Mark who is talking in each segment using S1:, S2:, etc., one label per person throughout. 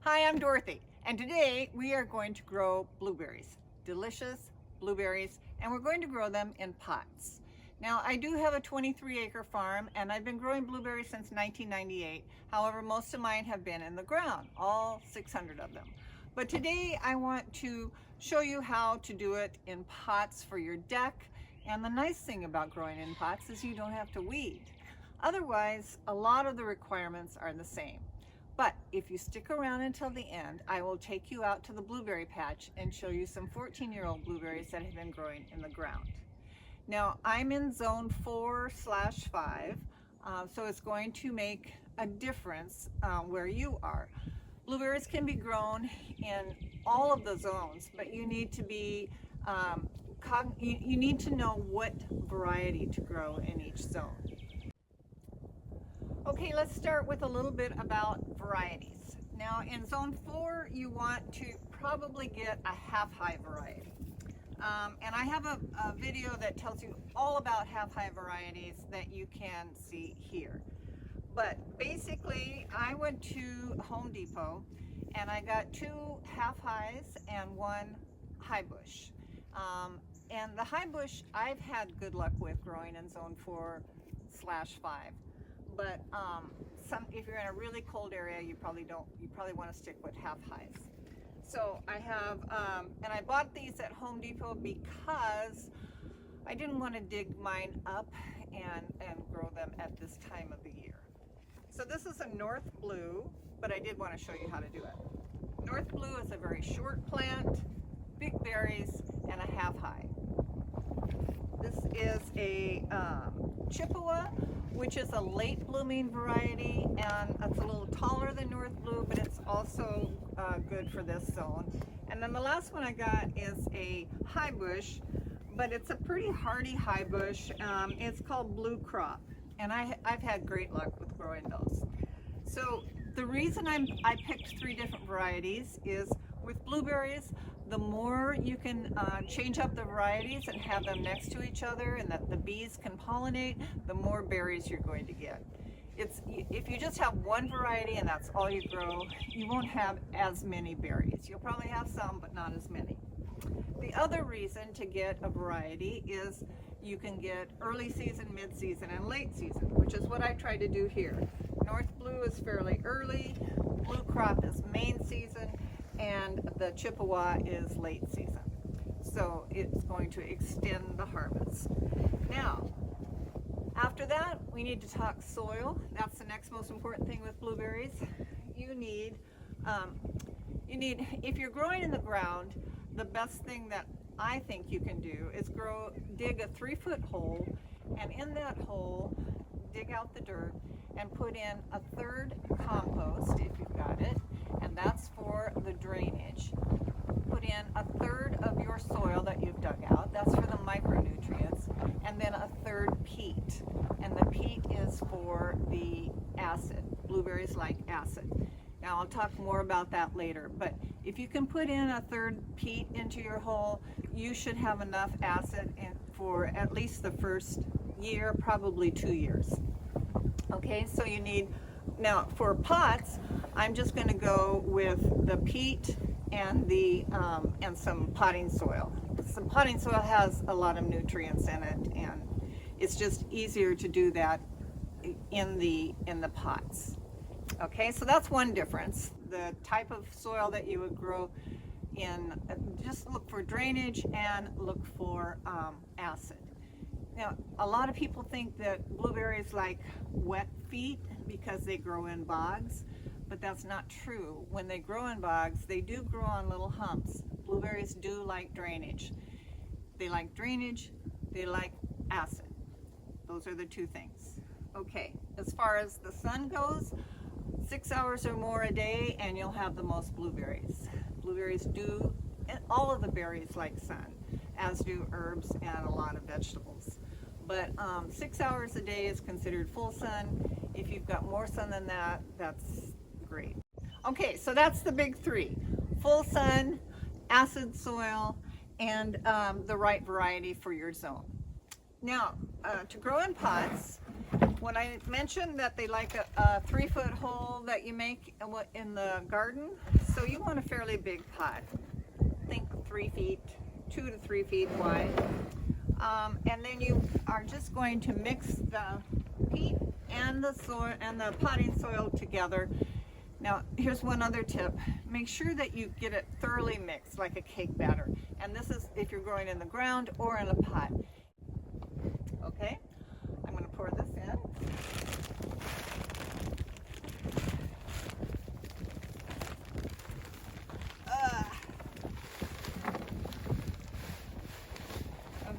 S1: Hi, I'm Dorothy, and today we are going to grow blueberries, delicious blueberries, and we're going to grow them in pots. Now, I do have a 23-acre farm, and I've been growing blueberries since 1998. However, most of mine have been in the ground, all 600 of them. But today I want to show you how to do it in pots for your deck. And the nice thing about growing in pots is you don't have to weed. Otherwise, a lot of the requirements are the same. But if you stick around until the end, I will take you out to the blueberry patch and show you some 14-year-old blueberries that have been growing in the ground. Now, I'm in zone 4/5, so it's going to make a difference where you are. Blueberries can be grown in all of the zones, but you need to be you need to know what variety to grow in each zone. Okay, let's start with a little bit about varieties. Now, in zone 4, you want to probably get a half-high variety. And I have a video that tells you all about half-high varieties that you can see here. But basically, I went to Home Depot and I got 2 half-highs and 1 high bush. And the high bush I've had good luck with growing in zone 4/5. But if you're in a really cold area, you probably want to stick with half highs. So I have, and I bought these at Home Depot because I didn't want to dig mine up and grow them at this time of the year. So this is a North Blue, but I did want to show you how to do it. North Blue is a very short plant, big berries, and a half high. This is a Chippewa, which is a late blooming variety, and it's a little taller than North Blue, but it's also good for this zone. And then the last one I got is a high bush, but it's a pretty hardy high bush. It's called Blue Crop, and I've had great luck with growing those. So the reason I picked 3 different varieties is with blueberries, the more you can change up the varieties and have them next to each other and that the bees can pollinate, the more berries you're going to get. If you just have one variety and that's all you grow, you won't have as many berries. You'll probably have some, but not as many. The other reason to get a variety is you can get early season, mid-season, and late season, which is what I tried to do here. North Blue is fairly early, Blue Crop is main season, and the Chippewa is late season. So it's going to extend the harvest. Now, after that, we need to talk soil. That's the next most important thing with blueberries. You need, if you're growing in the ground, the best thing that I think you can do is dig a 3-foot hole, and in that hole, dig out the dirt and put in 1/3 compost if you've got it, and that's for the drainage. Put in 1/3 of your soil that you've dug out, that's for the micronutrients, and then 1/3 peat, and the peat is for the acid. Blueberries like acid. Now I'll talk more about that later, but if you can put in 1/3 peat into your hole, you should have enough acid for at least the first year, probably 2 years. Okay, so you need, now for pots, I'm just going to go with the peat and and some potting soil. Some potting soil has a lot of nutrients in it, and it's just easier to do that in the pots. Okay, so that's one difference. The type of soil that you would grow in, just look for drainage and look for acid. Now, a lot of people think that blueberries like wet feet because they grow in bogs, but that's not true. When they grow in bogs, they do grow on little humps. Blueberries do like drainage. They like drainage, they like acid. Those are the 2 things. Okay, as far as the sun goes, 6 hours or more a day and you'll have the most blueberries. Blueberries do, and all of the berries like sun, as do herbs and a lot of vegetables. But 6 hours a day is considered full sun. If you've got more sun than that, that's great. Okay, so that's the big 3. Full sun, acid soil, and the right variety for your zone. Now, to grow in pots, when I mentioned that they like a 3-foot hole that you make in the garden. So you want a fairly big pot. Think 3 feet, 2 to 3 feet wide. And then you are just going to mix the peat and the soil and the potting soil together. Now, here's one other tip. Make sure that you get it thoroughly mixed like a cake batter. And this is if you're growing in the ground or in a pot. Okay, I'm going to pour this in.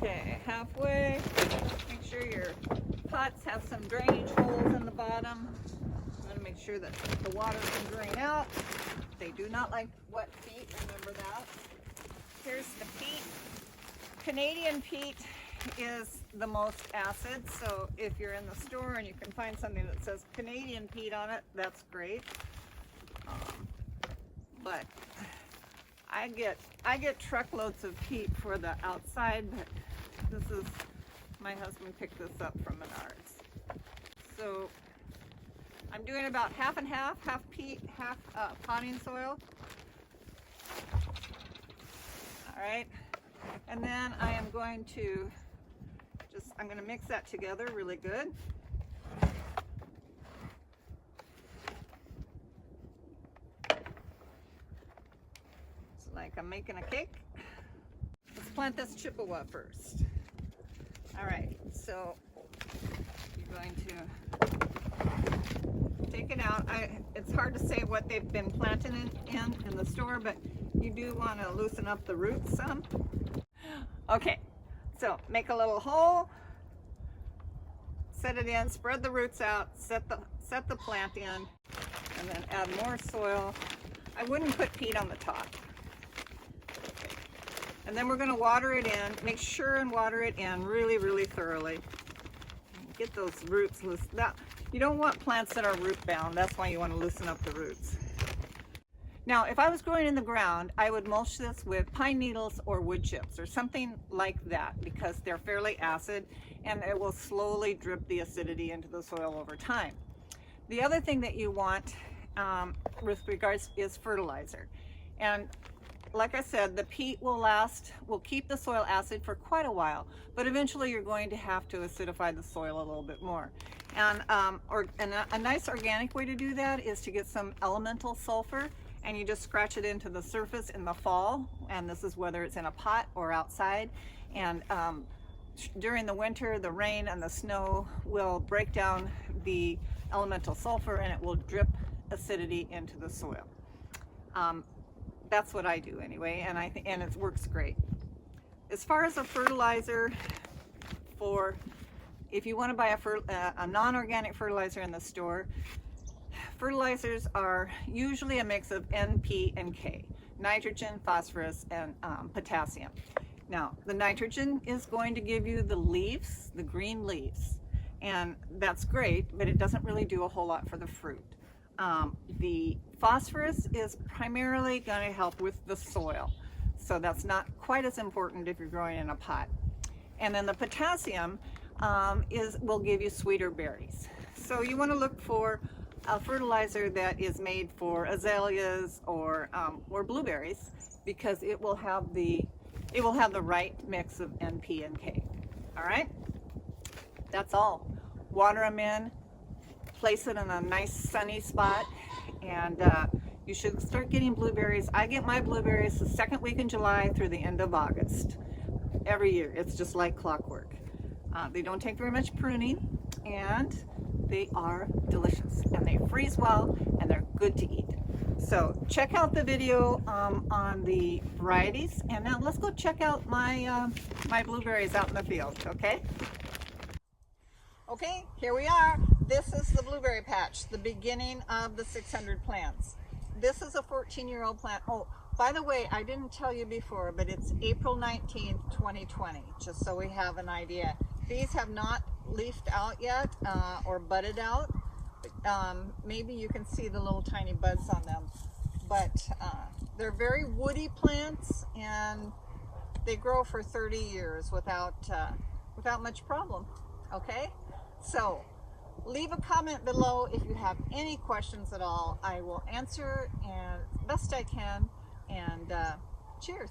S1: Okay, halfway. Make sure your pots have some drainage holes in the bottom. I'm going to make sure that the water can drain out. They do not like wet feet, remember that. Here's the peat. Canadian peat is the most acid, so if you're in the store and you can find something that says Canadian peat on it, that's great. But I get truckloads of peat for the outside, but this is, my husband picked this up from Menards. So I'm doing about half and half peat, half potting soil. All right, and then I am going to I'm going to mix that together really good. It's like I'm making a cake. Let's plant this Chippewa first. All right, so you're going to take it out. It's hard to say what they've been planting in the store, but you do want to loosen up the roots some. Okay, so make a little hole, set it in, spread the roots out, set the plant in, and then add more soil. I wouldn't put peat on the top. Okay. And then we're going to water it in. Make sure and water it in really, really thoroughly. Get those roots loose. You don't want plants that are root bound. That's why you want to loosen up the roots. Now, if I was growing in the ground, I would mulch this with pine needles or wood chips or something like that, because they're fairly acid and it will slowly drip the acidity into the soil over time. The other thing that you want with regards is fertilizer. And like I said, the peat will keep the soil acid for quite a while, but eventually you're going to have to acidify the soil a little bit more. And a nice organic way to do that is to get some elemental sulfur, and you just scratch it into the surface in the fall, and this is whether it's in a pot or outside. And during the winter, the rain and the snow will break down the elemental sulfur and it will drip acidity into the soil. That's what I do anyway, and it works great. As far as a fertilizer, if you want to buy a non-organic fertilizer in the store, fertilizers are usually a mix of NP and K, nitrogen, phosphorus, and potassium. Now, the nitrogen is going to give you the leaves, the green leaves, and that's great, but it doesn't really do a whole lot for the fruit. The phosphorus is primarily going to help with the soil, so that's not quite as important if you're growing in a pot. And then the potassium will give you sweeter berries. So you want to look for a fertilizer that is made for azaleas or blueberries, because it will have the right mix of NP and K. All right, that's all. Water them in, place it in a nice sunny spot, and you should start getting blueberries. I get my blueberries the second week in July through the end of August every year. It's just like clockwork. They don't take very much pruning, and they are delicious, and they freeze well, and they're good to eat. So check out the video on the varieties, and now let's go check out my my blueberries out in the field. Okay, here we are. This is the blueberry patch, the beginning of the 600 plants. This is a 14-year-old plant. Oh, by the way, I didn't tell you before, but it's April 19th, 2020, just so we have an idea. These have not leafed out yet or budded out. Maybe you can see the little tiny buds on them, but they're very woody plants, and they grow for 30 years without much problem. Okay, so Leave a comment below if you have any questions at all. I will answer and best I can. And cheers.